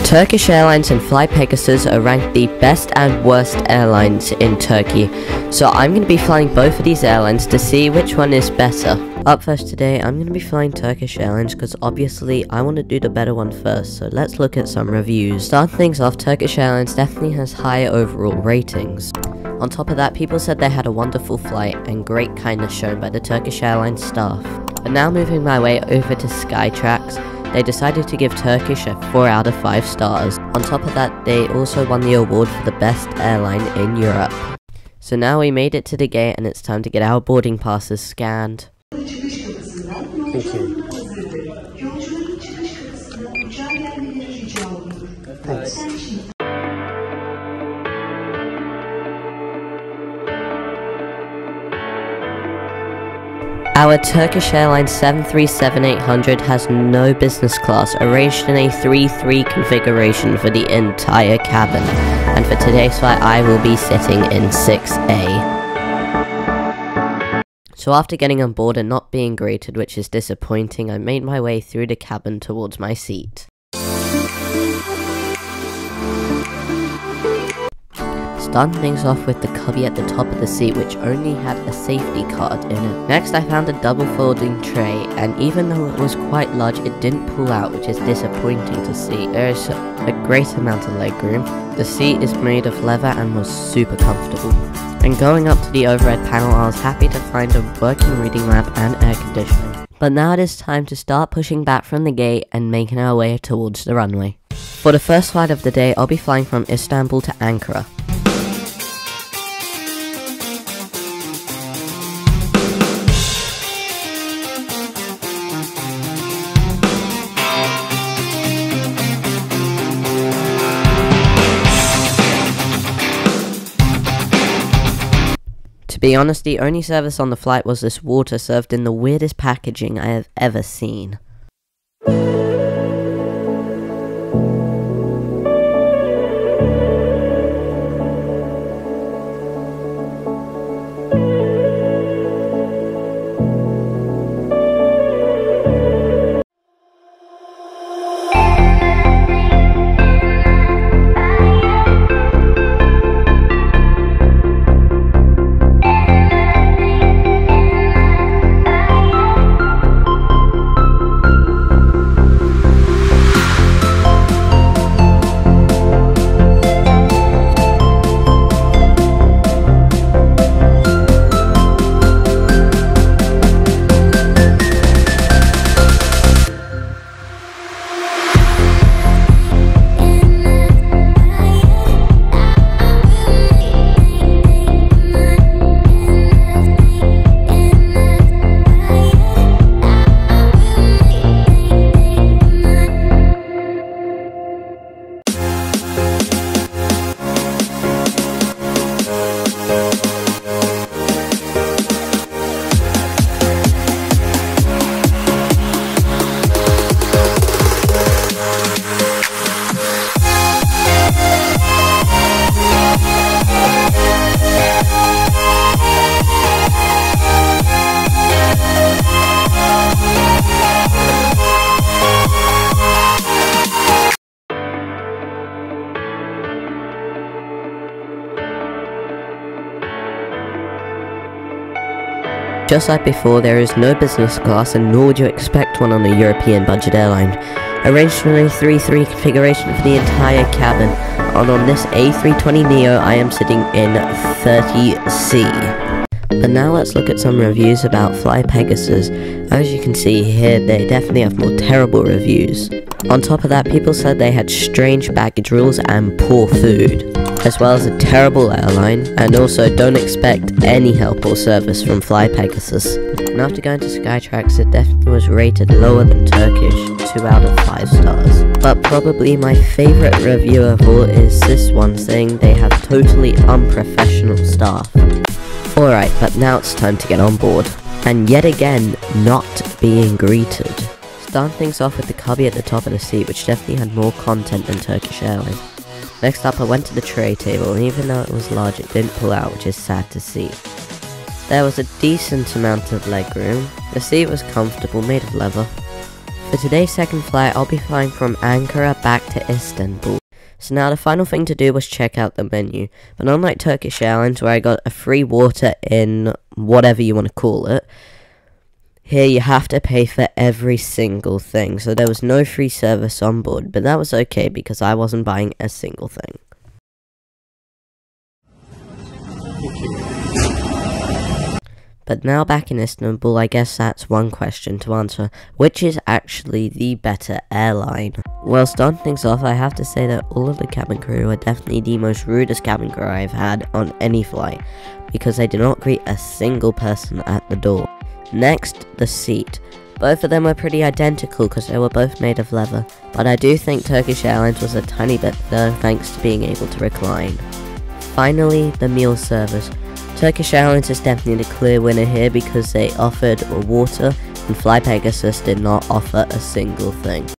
Turkish Airlines and Fly Pegasus are ranked the best and worst airlines in Turkey, so I'm going to be flying both of these airlines to see which one is better. Up first today, I'm going to be flying Turkish Airlines because obviously I want to do the better one first, so let's look at some reviews. Starting things off, Turkish Airlines definitely has higher overall ratings. On top of that, people said they had a wonderful flight and great kindness shown by the Turkish Airlines staff. But now moving my way over to Skytrax, they decided to give Turkish a 4 out of 5 stars. On top of that, they also won the award for the best airline in Europe. So now we made it to the gate and it's time to get our boarding passes scanned. Thanks. Our Turkish Airlines 737-800 has no business class, arranged in a 3-3 configuration for the entire cabin, and for today's flight I will be sitting in 6A. So after getting on board and not being greeted, which is disappointing, I made my way through the cabin towards my seat. Starting things off with the cubby at the top of the seat, which only had a safety card in it. Next I found a double folding tray, and even though it was quite large, it didn't pull out, which is disappointing to see. There is a great amount of legroom. The seat is made of leather and was super comfortable. And going up to the overhead panel, I was happy to find a working reading lamp and air conditioning. But now it is time to start pushing back from the gate and making our way towards the runway. For the first flight of the day, I'll be flying from Istanbul to Ankara. To be honest, the only service on the flight was this water served in the weirdest packaging I have ever seen. Just like before, there is no business class and nor would you expect one on a European budget airline. Arranged in a 3-3 configuration for the entire cabin, and on this A320 Neo I am sitting in 30C. But now let's look at some reviews about Fly Pegasus. As you can see here, they definitely have more terrible reviews. On top of that, people said they had strange baggage rules and poor food, as well as a terrible airline, and also don't expect any help or service from Fly Pegasus. And after going to Skytrax, it definitely was rated lower than Turkish, 2 out of 5 stars. But probably my favourite review of all is this one, saying they have totally unprofessional staff. Alright, but now it's time to get on board, and yet again, not being greeted. Starting things off with the cubby at the top of the seat, which definitely had more content than Turkish Airlines. Next up, I went to the tray table, and even though it was large, it didn't pull out, which is sad to see. There was a decent amount of legroom. The seat was comfortable, made of leather. For today's second flight, I'll be flying from Ankara back to Istanbul. So now the final thing to do was check out the menu, but unlike Turkish Airlines where I got a free water in whatever you want to call it, here you have to pay for every single thing, so there was no free service on board, but that was okay because I wasn't buying a single thing. But now back in Istanbul, I guess that's one question to answer. Which is actually the better airline? Well, starting things off, I have to say that all of the cabin crew are definitely the most rudest cabin crew I've had on any flight, because they did not greet a single person at the door. Next, the seat. Both of them were pretty identical because they were both made of leather, but I do think Turkish Airlines was a tiny bit better thanks to being able to recline. Finally, the meal service. Turkish Airlines is definitely the clear winner here because they offered water and Fly Pegasus did not offer a single thing.